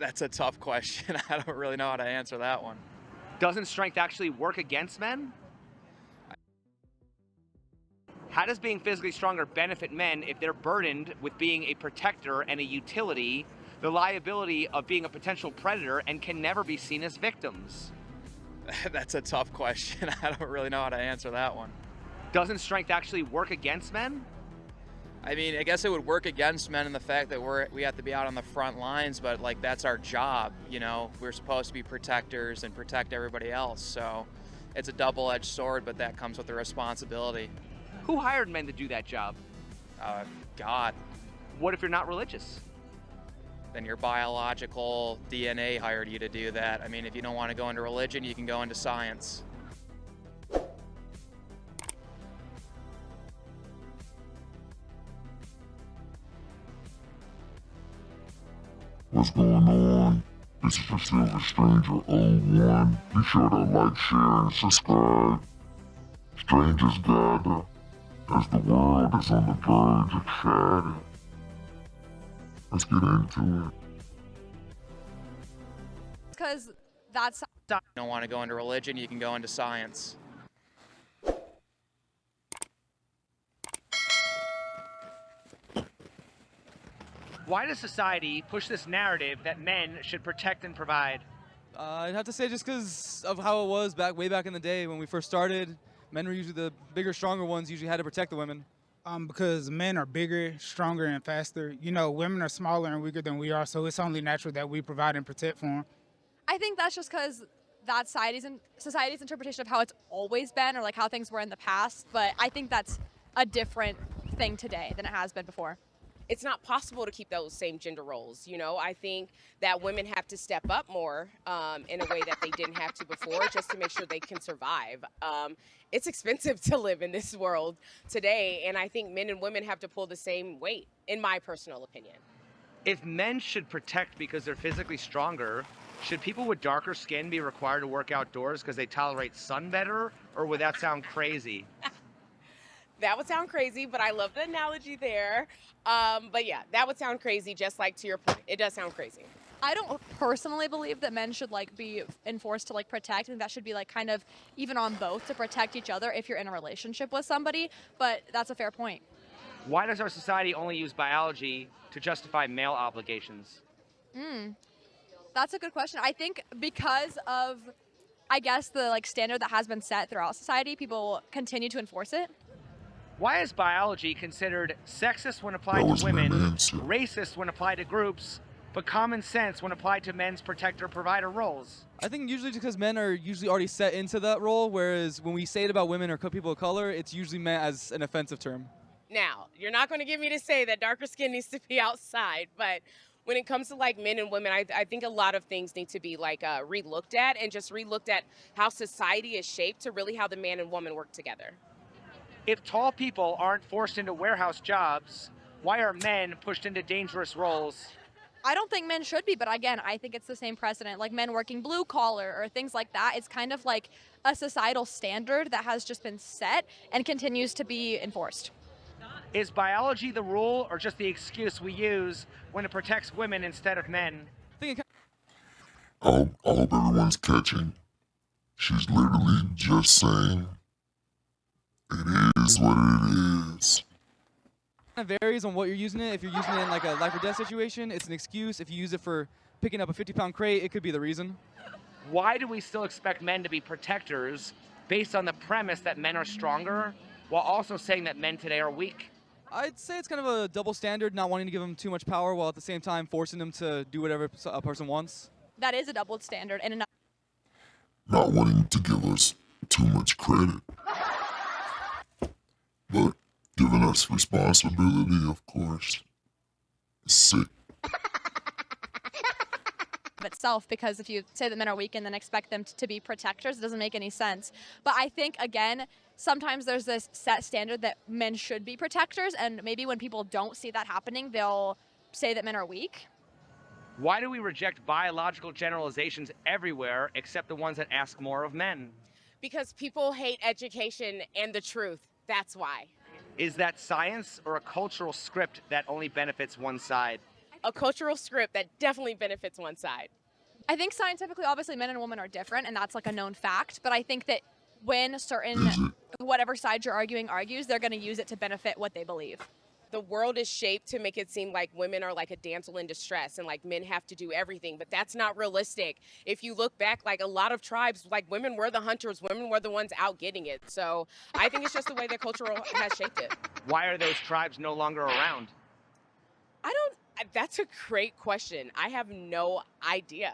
That's a tough question. I don't really know how to answer that one. Doesn't strength actually work against men? How does being physically stronger benefit men if they're burdened with being a protector and a utility, the liability of being a potential predator, and can never be seen as victims? That's a tough question. I don't really know how to answer that one. Doesn't strength actually work against men? I mean, I guess it would work against men in the fact that we have to be out on the front lines, but like that's our job, you know. We're supposed to be protectors and protect everybody else. So it's a double-edged sword, but that comes with the responsibility. Who hired men to do that job? God, What if you're not religious? then your biological DNA hired you to do that. I mean, if you don't want to go into religion, you can go into science. What's going on? This is the Silver Stranger 01. Be sure to like, share, and subscribe. Strangers gather as the world is on the verge of shatter. Let's get into it. Because that's If you don't want to go into religion, you can go into science. Why does society push this narrative that men should protect and provide? I'd have to say just because of how it was way back in the day when we first started. Men were usually the bigger, stronger ones, usually had to protect the women. Because men are bigger, stronger, and faster. You know, women are smaller and weaker than we are, so it's only natural that we provide and protect for them. I think that's just because that's society's interpretation of how it's always been, or like how things were in the past. But I think that's a different thing today than it has been before. It's not possible to keep those same gender roles. You know, I think that women have to step up more in a way that they didn't have to before, just to make sure they can survive. It's expensive to live in this world today, and I think men and women have to pull the same weight, in my personal opinion. If men should protect because they're physically stronger, should people with darker skin be required to work outdoors because they tolerate sun better, or would that sound crazy? That would sound crazy, but I love the analogy there. But yeah, that would sound crazy, just like to your point. It does sound crazy. I don't personally believe that men should like be enforced to like protect, and that should be like kind of even on both to protect each other if you're in a relationship with somebody. But that's a fair point. Why does our society only use biology to justify male obligations? That's a good question. I think because of, I guess, the like standard that has been set throughout society, people continue to enforce it. Why is biology considered sexist when That applied was to my women, answer. racist when applied to groups, but common sense when applied to men's protector-provider roles? I think usually just because men are usually already set into that role, whereas when we say it about women or people of color, it's usually meant as an offensive term. Now, you're not going to get me to say that darker skin needs to be outside, but when it comes to like men and women, I think a lot of things need to be like re-looked at, and just re-looked at how society is shaped to really how the man and woman work together. If tall people aren't forced into warehouse jobs, why are men pushed into dangerous roles? I don't think men should be, but again, I think it's the same precedent. Like men working blue collar or things like that. It's kind of like a societal standard that has just been set and continues to be enforced. Is biology the rule or just the excuse we use when it protects women instead of men? I think it I hope everyone's catching. She's literally just saying, it is what it is. kind of varies on what you're using it. If you're using it in like a life or death situation, it's an excuse. If you use it for picking up a 50-pound crate, it could be the reason. Why do we still expect men to be protectors based on the premise that men are stronger, while also saying that men today are weak? I'd say it's kind of a double standard, not wanting to give them too much power while at the same time forcing them to do whatever a person wants. That is a double standard and Not wanting to give us too much credit, but giving us responsibility, of course. It's sick. of itself, because if you say that men are weak and then expect them to be protectors, it doesn't make any sense. But I think, again, sometimes there's this set standard that men should be protectors, and maybe when people don't see that happening, they'll say that men are weak. Why do we reject biological generalizations everywhere except the ones that ask more of men? Because people hate education and the truth. That's why. Is that science or a cultural script that only benefits one side? I a cultural script that definitely benefits one side. I think scientifically, obviously, men and women are different, and that's like a known fact. But I think that when whatever side you're argues, they're going to use it to benefit what they believe. The world is shaped to make it seem like women are like a damsel in distress and like men have to do everything, but that's not realistic. If you look back, like a lot of tribes, like women were the hunters, women were the ones out getting it. So I think it's just the way that culture has shaped it. Why are those tribes no longer around? That's a great question. I have no idea.